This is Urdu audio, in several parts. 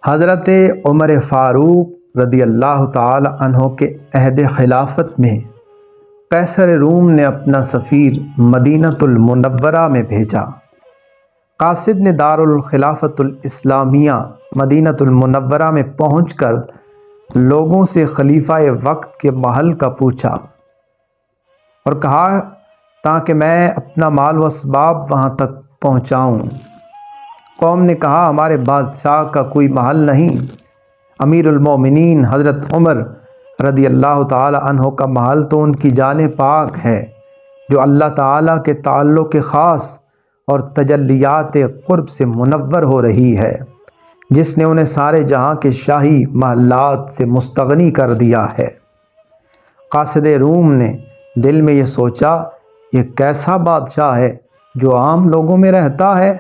حضرت عمر فاروق رضی اللہ تعالی عنہ کے عہد خلافت میں قیصر روم نے اپنا سفیر مدینۃ المنورہ میں بھیجا۔ قاصد نے دارالخلافت الاسلامیہ مدینۃ المنورہ میں پہنچ کر لوگوں سے خلیفہ وقت کے محل کا پوچھا اور کہا تاکہ میں اپنا مال و اسباب وہاں تک پہنچاؤں۔ قوم نے کہا ہمارے بادشاہ کا کوئی محل نہیں، امیر المومنین حضرت عمر رضی اللہ تعالی عنہ کا محل تو ان کی جان پاک ہے جو اللہ تعالیٰ کے تعلق خاص اور تجلیات قرب سے منور ہو رہی ہے، جس نے انہیں سارے جہاں کے شاہی محلات سے مستغنی کر دیا ہے۔ قاصد روم نے دل میں یہ سوچا، یہ کیسا بادشاہ ہے جو عام لوگوں میں رہتا ہے؟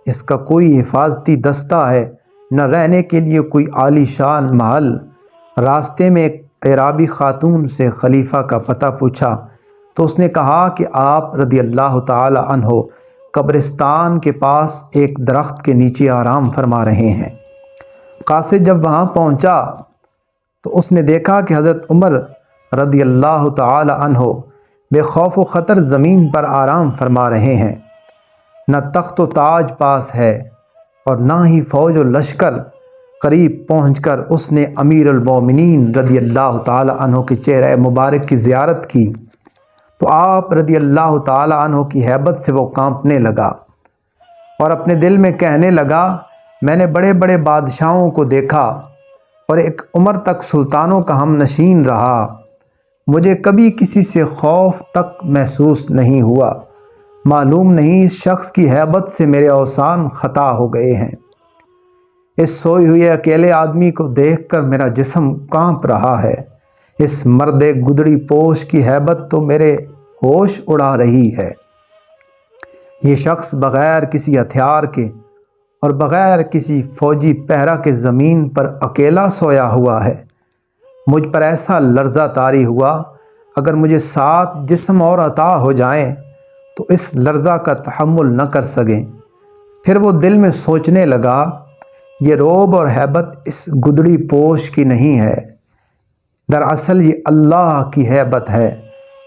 اس کا کوئی حفاظتی دستہ ہے، نہ رہنے کے لیے کوئی عالی شان محل۔ راستے میں ایک اعرابی خاتون سے خلیفہ کا پتہ پوچھا تو اس نے کہا کہ آپ رضی اللہ تعالی عنہ قبرستان کے پاس ایک درخت کے نیچے آرام فرما رہے ہیں۔ قاصد جب وہاں پہنچا تو اس نے دیکھا کہ حضرت عمر رضی اللہ تعالی عنہ بے خوف و خطر زمین پر آرام فرما رہے ہیں، نہ تخت و تاج پاس ہے اور نہ ہی فوج و لشکر۔ قریب پہنچ کر اس نے امیر المومنین رضی اللہ تعالی عنہ کے چہرہ مبارک کی زیارت کی تو آپ رضی اللہ تعالی عنہ کی ہیبت سے وہ کانپنے لگا اور اپنے دل میں کہنے لگا، میں نے بڑے بڑے بادشاہوں کو دیکھا اور ایک عمر تک سلطانوں کا ہم نشین رہا، مجھے کبھی کسی سے خوف تک محسوس نہیں ہوا۔ معلوم نہیں اس شخص کی ہیبت سے میرے اوسان خطا ہو گئے ہیں۔ اس سوئے ہوئے اکیلے آدمی کو دیکھ کر میرا جسم کانپ رہا ہے۔ اس مرد گدڑی پوش کی ہیبت تو میرے ہوش اڑا رہی ہے۔ یہ شخص بغیر کسی ہتھیار کے اور بغیر کسی فوجی پہرا کے زمین پر اکیلا سویا ہوا ہے۔ مجھ پر ایسا لرزہ طاری ہوا، اگر مجھے 7 جسم اور عطا ہو جائیں تو اس لرزہ کا تحمل نہ کر سکیں۔ پھر وہ دل میں سوچنے لگا، یہ روب اور ہیبت اس گدڑی پوش کی نہیں ہے، دراصل یہ اللہ کی ہیبت ہے،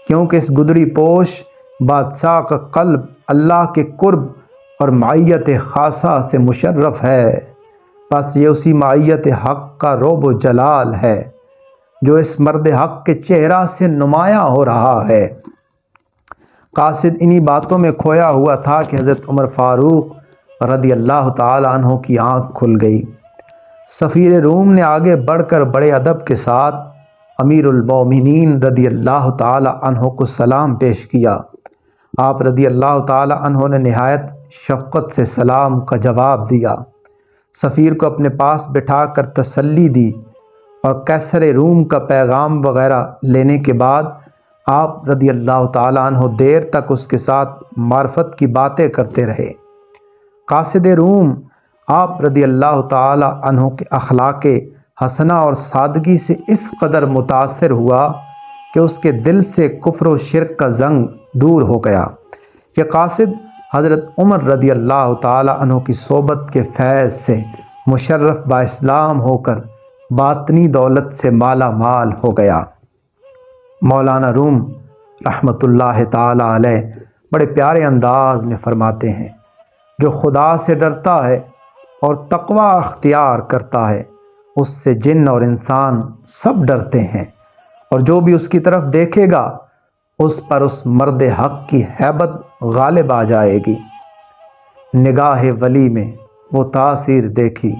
کیونکہ اس گدڑی پوش بادشاہ کا قلب اللہ کے قرب اور معیت خاصہ سے مشرف ہے۔ بس یہ اسی معیت حق کا روب و جلال ہے جو اس مرد حق کے چہرہ سے نمایاں ہو رہا ہے۔ قاصد انہی باتوں میں کھویا ہوا تھا کہ حضرت عمر فاروق رضی اللہ تعالی عنہ کی آنکھ کھل گئی۔ سفیر روم نے آگے بڑھ کر بڑے ادب کے ساتھ امیر المومنین رضی اللہ تعالی عنہ کو سلام پیش کیا۔ آپ رضی اللہ تعالی عنہ نے نہایت شفقت سے سلام کا جواب دیا، سفیر کو اپنے پاس بٹھا کر تسلی دی اور قیصر روم کا پیغام وغیرہ لینے کے بعد آپ رضی اللہ تعالی عنہ دیر تک اس کے ساتھ معرفت کی باتیں کرتے رہے۔ قاصد روم آپ رضی اللہ تعالی عنہ کے اخلاق حسنہ اور سادگی سے اس قدر متاثر ہوا کہ اس کے دل سے کفر و شرک کا زنگ دور ہو گیا۔ یہ قاصد حضرت عمر رضی اللہ تعالی عنہ کی صحبت کے فیض سے مشرف با اسلام ہو کر باطنی دولت سے مالا مال ہو گیا۔ مولانا روم رحمۃ اللہ تعالی علیہ بڑے پیارے انداز میں فرماتے ہیں، جو خدا سے ڈرتا ہے اور تقوی اختیار کرتا ہے اس سے جن اور انسان سب ڈرتے ہیں، اور جو بھی اس کی طرف دیکھے گا اس پر اس مرد حق کی ہیبت غالب آ جائے گی۔ نگاہ ولی میں وہ تاثیر دیکھی،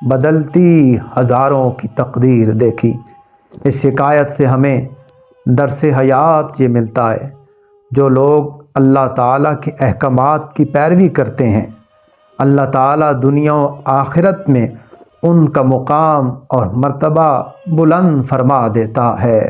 بدلتی ہزاروں کی تقدیر دیکھی۔ اس حکایت سے ہمیں درس حیات یہ ملتا ہے، جو لوگ اللہ تعالیٰ کے احکامات کی پیروی کرتے ہیں، اللہ تعالیٰ دنیا و آخرت میں ان کا مقام اور مرتبہ بلند فرما دیتا ہے۔